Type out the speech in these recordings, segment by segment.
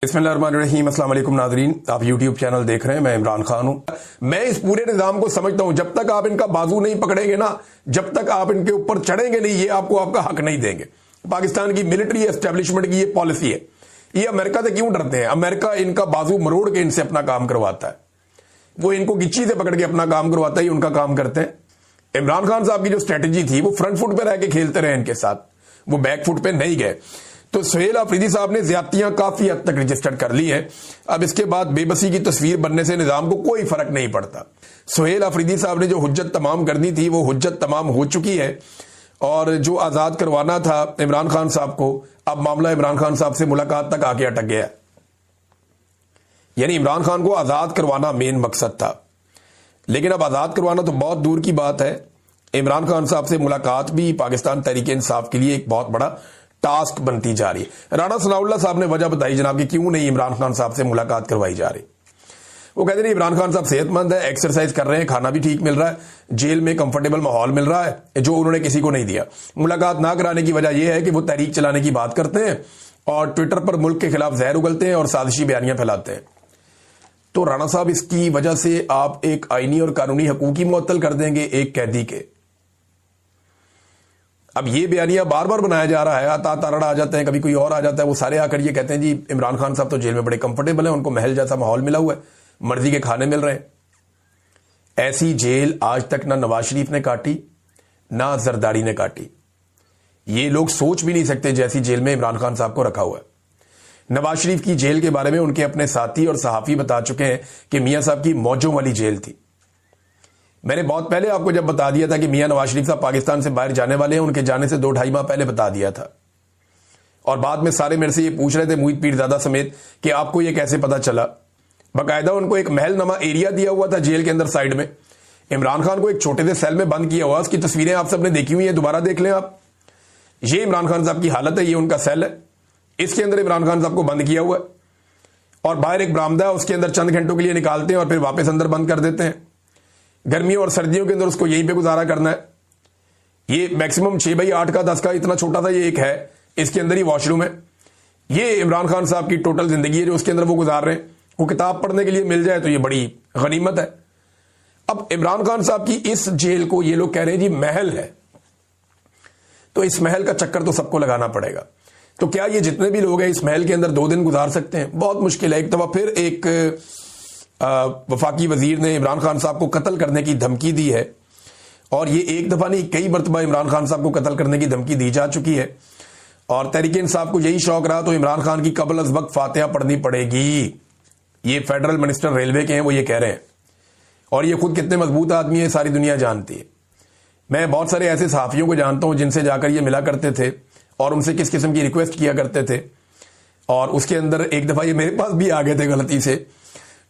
बिस्मिल्लाहिर्रहमानिर्रहीम। अस्सलाम वालेकुम नाज़रीन, आप यूट्यूब चैनल देख रहे हैं। मैं इमरान खान हूं। मैं इस पूरे निजाम को समझता हूं, जब तक आप इनका बाजू नहीं पकड़ेंगे ना, जब तक आप इनके ऊपर चढ़ेंगे नहीं, ये आपको आपका हक नहीं देंगे। पाकिस्तान की मिलिट्री एस्टेब्लिशमेंट की ये पॉलिसी है। ये अमेरिका से क्यों डरते हैं? अमेरिका इनका बाजू मरोड़ के इनसे अपना काम करवाता है। वो इनको गिच्ची से पकड़ के अपना काम करवाता है, ये उनका काम करते हैं। इमरान खान साहब की जो स्ट्रेटेजी थी, वो फ्रंट फुट पर रह के खेलते रहे इनके साथ, वो बैक फुट पे नहीं गए। तो सुहेल अफरीदी साहब ने ज्यादतियां काफी हद तक रजिस्टर कर ली हैं। अब इसके बाद बेबसी की तस्वीर बनने से निजाम को कोई फर्क नहीं पड़ता। सुहेल अफरीदी साहब ने जो हुज्जत तमाम करनी थी, वो हुज्जत तमाम हो चुकी है। और जो आजाद करवाना था इमरान खान साहब को, अब मामला इमरान खान साहब से मुलाकात तक आके अटक गया। यानी इमरान खान को आजाद करवाना मेन मकसद था, लेकिन अब आजाद करवाना तो बहुत दूर की बात है। इमरान खान साहब से मुलाकात भी पाकिस्तान तहरीक इंसाफ के लिए एक बहुत बड़ा टास्क बनती जा रही है। राणा सनाउल्लाह साहब ने वजह बताई जनाब कि क्यों नहीं इमरान खान साहब से मुलाकात करवाई जा रही। वो कहते हैं इमरान खान साहब सेहतमंद है, एक्सरसाइज कर रहे हैं, खाना भी ठीक मिल रहा है, जेल में कंफर्टेबल माहौल मिल रहा है, जो उन्होंने किसी को नहीं दिया। मुलाकात ना कराने की वजह यह है कि वो तहरीक चलाने की बात करते हैं और ट्विटर पर मुल्क के खिलाफ जहर उगलते हैं और साजिशी बयानियां फैलाते हैं। तो राणा साहब, इसकी वजह से आप एक आईनी और कानूनी हकूक ही मुअत्तल कर देंगे एक कैदी के। अब ये बयानिया बार बार बनाया जा रहा है, आता तारड़ा आ जाते हैं, कभी कोई और आ जाता है, वो सारे आकर ये कहते हैं जी इमरान खान साहब तो जेल में बड़े कंफर्टेबल हैं, उनको महल जैसा माहौल मिला हुआ है, मर्जी के खाने मिल रहे हैं। ऐसी जेल आज तक ना नवाज शरीफ ने काटी, ना जरदारी ने काटी। ये लोग सोच भी नहीं सकते जैसी जेल में इमरान खान साहब को रखा हुआ है। नवाज शरीफ की जेल के बारे में उनके अपने साथी और सहाफी बता चुके हैं कि मियां साहब की मौजों वाली जेल थी। मैंने बहुत पहले आपको जब बता दिया था कि मियां नवाज शरीफ साहब पाकिस्तान से बाहर जाने वाले हैं, उनके जाने से 2-2.5 माह पहले बता दिया था। और बाद में सारे मेरे से ये पूछ रहे थे, मुहित पीरजादा समेत, कि आपको ये कैसे पता चला। बाकायदा उनको एक महल नमा एरिया दिया हुआ था जेल के अंदर साइड में। इमरान खान को एक छोटे से सेल में बंद किया हुआ, उसकी तस्वीरें आप सबने देखी हुई है, दोबारा देख लें आप। ये इमरान खान साहब की हालत है, ये उनका सेल है, इसके अंदर इमरान खान साहब को बंद किया हुआ है। और बाहर एक बरामदा है, उसके अंदर चंद घंटों के लिए निकालते हैं और फिर वापस अंदर बंद कर देते हैं। गर्मियों और सर्दियों के अंदर उसको यहीं पे गुजारा करना है। ये मैक्सिमम 6x8 का 10 का इतना छोटा सा ये एक है, इसके अंदर ही वॉशरूम है। ये इमरान खान साहब की टोटल जिंदगी है जो उसके अंदर वो गुजार रहे हैं। वो किताब पढ़ने के लिए मिल जाए तो ये बड़ी गनीमत है। अब इमरान खान साहब की इस जेल को ये लोग कह रहे हैं जी महल है, तो इस महल का चक्कर तो सबको लगाना पड़ेगा। तो क्या ये जितने भी लोग हैं इस महल के अंदर 2 दिन गुजार सकते हैं? बहुत मुश्किल है। एक दफा फिर एक वफाकी वजीर ने इमरान खान साहब को कत्ल करने की धमकी दी है, और ये एक दफा नहीं कई मरतबा इमरान खान साहब को कत्ल करने की धमकी दी जा चुकी है। और तहरीक इंसाफ को यही शौक रहा तो इमरान खान की कबल अज वक्त फातिहा पढ़नी पड़ेगी। ये फेडरल मिनिस्टर रेलवे के हैं, वो ये कह रहे हैं। और ये खुद कितने मजबूत आदमी है सारी दुनिया जानती है। मैं बहुत सारे ऐसे सहाफियों को जानता हूं जिनसे जाकर ये मिला करते थे और उनसे किस किस्म की रिक्वेस्ट किया करते थे, और उसके अंदर एक दफा ये मेरे पास भी आ गए थे गलती से।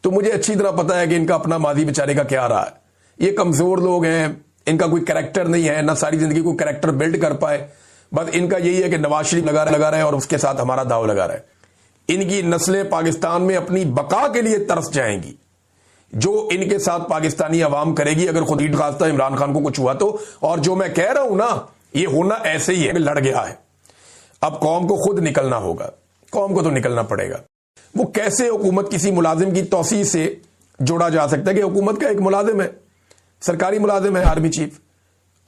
तो मुझे अच्छी तरह पता है कि इनका अपना माजी बेचारे का क्या रहा है। ये कमजोर लोग हैं, इनका कोई कैरेक्टर नहीं है, ना सारी जिंदगी कोई कैरेक्टर बिल्ड कर पाए। बस इनका यही है कि नवाज शरीफ लगा रहा है और उसके साथ हमारा दाव लगा रहा है। इनकी नस्लें पाकिस्तान में अपनी बका के लिए तरस जाएंगी, जो इनके साथ पाकिस्तानी अवाम करेगी अगर खुद ही खास्ता इमरान खान को कुछ हुआ तो। और जो मैं कह रहा हूं ना, ये होना ऐसे ही है, लड़ गया है। अब कौम को खुद निकलना होगा, कौम को तो निकलना पड़ेगा। वो कैसे हुकूमत किसी मुलाजिम की तौसीह से जोड़ा जा सकता है कि हुकूमत का एक मुलाजिम है, सरकारी मुलाजिम है, आर्मी चीफ,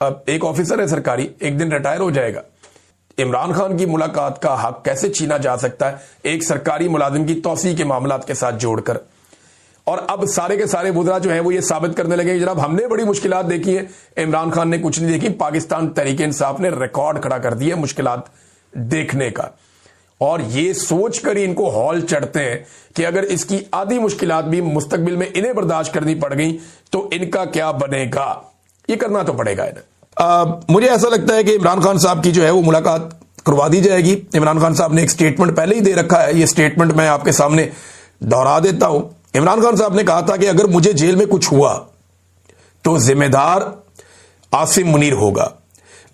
अब एक ऑफिसर है सरकारी, एक दिन रिटायर हो जाएगा। इमरान खान की मुलाकात का हक कैसे छीना जा सकता है एक सरकारी मुलाजिम की तौसीह के मामलात के साथ जोड़कर? और अब सारे के सारे वुज़रा जो है वो ये साबित करने लगे जनाब हमने बड़ी मुश्किलात देखी है, इमरान खान ने कुछ नहीं देखी। पाकिस्तान तहरीक इंसाफ ने रिकॉर्ड खड़ा कर दिया मुश्किलात देखने का, और ये सोचकर ही इनको हॉल चढ़ते हैं कि अगर इसकी आधी मुश्किलात भी मुस्तकबिल में इन्हें बर्दाश्त करनी पड़ गई तो इनका क्या बनेगा। ये करना तो पड़ेगा इन्हें। मुझे ऐसा लगता है कि इमरान खान साहब की जो है वो मुलाकात करवा दी जाएगी। इमरान खान साहब ने एक स्टेटमेंट पहले ही दे रखा है, ये स्टेटमेंट मैं आपके सामने दोहरा देता हूं। इमरान खान साहब ने कहा था कि अगर मुझे जेल में कुछ हुआ तो जिम्मेदार आसिम मुनीर होगा,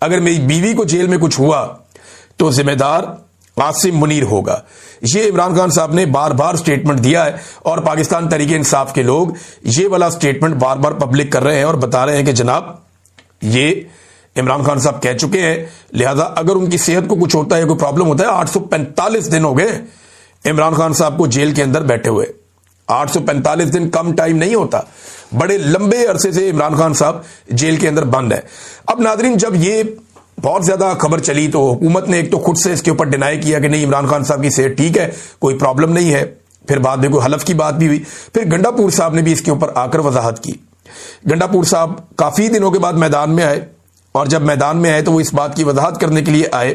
अगर मेरी बीवी को जेल में कुछ हुआ तो जिम्मेदार आसिम मुनीर होगा। ये इमरान खान साहब ने बार बार स्टेटमेंट दिया है और पाकिस्तान तहरीक इंसाफ के लोग ये वाला स्टेटमेंट बार बार पब्लिक कर रहे हैं और बता रहे हैं कि जनाब ये इमरान खान साहब कह चुके हैं, लिहाजा अगर उनकी सेहत को कुछ होता है, कोई प्रॉब्लम होता है, 845 दिन हो गए इमरान खान साहब को जेल के अंदर बैठे हुए। 845 दिन कम टाइम नहीं होता, बड़े लंबे अरसे से इमरान खान साहब जेल के अंदर बंद है। अब नाजरीन, जब ये बहुत ज्यादा खबर चली तो हुकूमत ने एक तो खुद से इसके ऊपर डिनाई किया कि नहीं, इमरान खान साहब की सेहत ठीक है, कोई प्रॉब्लम नहीं है। फिर बाद में कोई हलफ की बात भी हुई। फिर गंडापुर साहब ने भी इसके ऊपर आकर वजाहत की। गंडापुर साहब काफी दिनों के बाद मैदान में आए, और जब मैदान में आए तो वो इस बात की वजाहत करने के लिए आए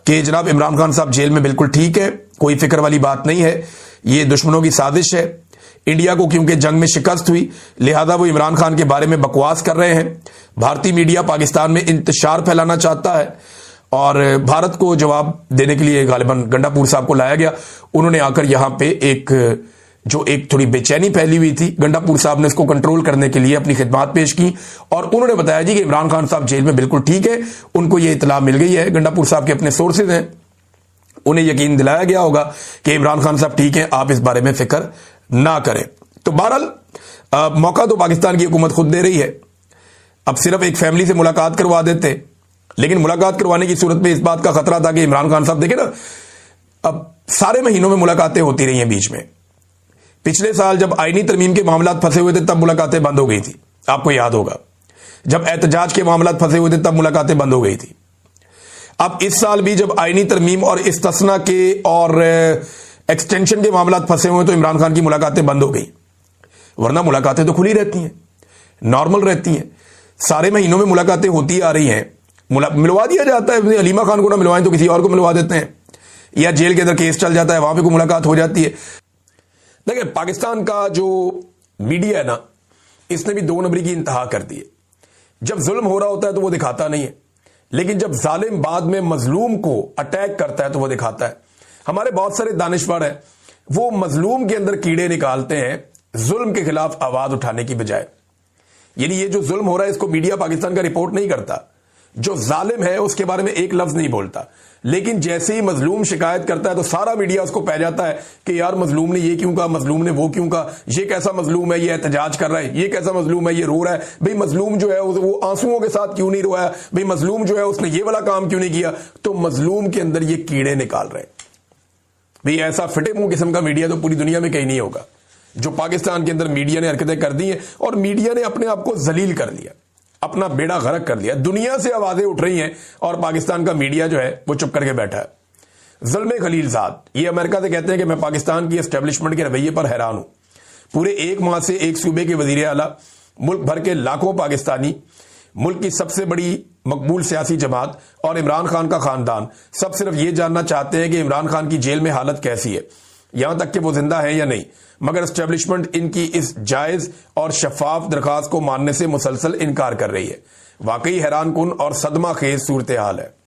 कि जनाब इमरान खान साहब जेल में बिल्कुल ठीक है, कोई फिक्र वाली बात नहीं है, ये दुश्मनों की साजिश है। इंडिया को क्योंकि जंग में शिकस्त हुई, लिहाजा वो इमरान खान के बारे में बकवास कर रहे हैं। भारतीय मीडिया पाकिस्तान में इंतशार फैलाना चाहता है, और भारत को जवाब देने के लिए गालिबन गंडापुर साहब को लाया गया। उन्होंने आकर यहां पे एक थोड़ी बेचैनी फैली हुई थी, गंडापुर साहब ने इसको कंट्रोल करने के लिए अपनी खिदमत पेश की, और उन्होंने बताया जी कि इमरान खान साहब जेल में बिल्कुल ठीक है। उनको यह इतला मिल गई है, गंडापुर साहब के अपने सोर्सेज हैं, उन्हें यकीन दिलाया गया होगा कि इमरान खान साहब ठीक हैं, आप इस बारे में फिक्र ना करें। तो बहरहाल मौका तो पाकिस्तान की हुकूमत खुद दे रही है। अब सिर्फ एक फैमिली से मुलाकात करवा देते, लेकिन मुलाकात करवाने की सूरत में इस बात का खतरा था कि इमरान खान साहब देखे ना, अब सारे महीनों में मुलाकातें होती रही हैं बीच में। पिछले साल जब आईनी तरमीम के मामला फंसे हुए थे तब मुलाकातें बंद हो गई थी, आपको याद होगा। जब एहतजाज के मामला फंसे हुए थे तब मुलाकातें बंद हो गई थी। अब इस साल भी जब आईनी तरमीम और इस्तिस्ना के और एक्सटेंशन के मामला फंसे हुए तो इमरान खान की मुलाकातें बंद हो गई, वरना मुलाकातें तो खुली रहती हैं, नॉर्मल रहती हैं। सारे महीनों में मुलाकातें होती आ रही हैं, मिलवा दिया जाता है। अलीमा खान को ना मिलवाएं तो किसी और को मिलवा देते हैं, या जेल के अंदर केस चल जाता है, वहां पे कोई मुलाकात हो जाती है। देखिए, पाकिस्तान का जो मीडिया है ना, इसने भी 2 नंबरी की इंतहा कर दी है। जब जुल्म हो रहा होता है तो वो दिखाता नहीं है, लेकिन जब जालिम बाद में मजलूम को अटैक करता है तो वो दिखाता है। हमारे बहुत सारे दानिशवर हैं, वो मजलूम के अंदर कीड़े निकालते हैं जुल्म के खिलाफ आवाज उठाने की बजाय। यानी ये जो जुल्म हो रहा है इसको मीडिया पाकिस्तान का रिपोर्ट नहीं करता, जो जालिम है उसके बारे में एक लफ्ज नहीं बोलता, लेकिन जैसे ही मजलूम शिकायत करता है तो सारा मीडिया उसको पै जाता है कि यार मजलूम ने ये क्यों कहा, मजलूम ने वो क्यों कहा, ये कैसा मजलूम है, ये एहतजाज कर रहा है, ये कैसा मजलूम है, ये रो रहा है, भाई मजलूम जो है वो आंसुओं के साथ क्यों नहीं रोया, भाई मजलूम जो है उसने ये वाला काम क्यों नहीं किया। तो मजलूम के अंदर ये कीड़े निकाल रहे हैं। भाई ऐसा फिटे मुंह किस्म का मीडिया तो पूरी दुनिया में कहीं नहीं होगा। जो पाकिस्तान के अंदर मीडिया ने हरकतें कर दी हैं, और मीडिया ने अपने आप को जलील कर लिया, अपना बेड़ा गर्क कर लिया। दुनिया से आवाजें उठ रही हैं और पाकिस्तान का मीडिया जो है वो चुप करके बैठा है। ज़ुल्म खलीलजाद ये अमेरिका से कहते हैं कि मैं पाकिस्तान की एस्टेब्लिशमेंट के रवैये पर हैरान हूं। पूरे 1 माह से एक सूबे के वजीर आला, मुल्क भर के लाखों पाकिस्तानी, मुल्क की सबसे बड़ी मकबूल सियासी जमात और इमरान खान का खानदान सब सिर्फ ये जानना चाहते हैं कि इमरान खान की जेल में हालत कैसी है, यहां तक कि वो जिंदा है या नहीं। मगर एस्टेब्लिशमेंट इनकी इस जायज और शफाफ दरखास्त को मानने से मुसलसल इनकार कर रही है। वाकई हैरान कुन और सदमा खेज सूरत हाल है।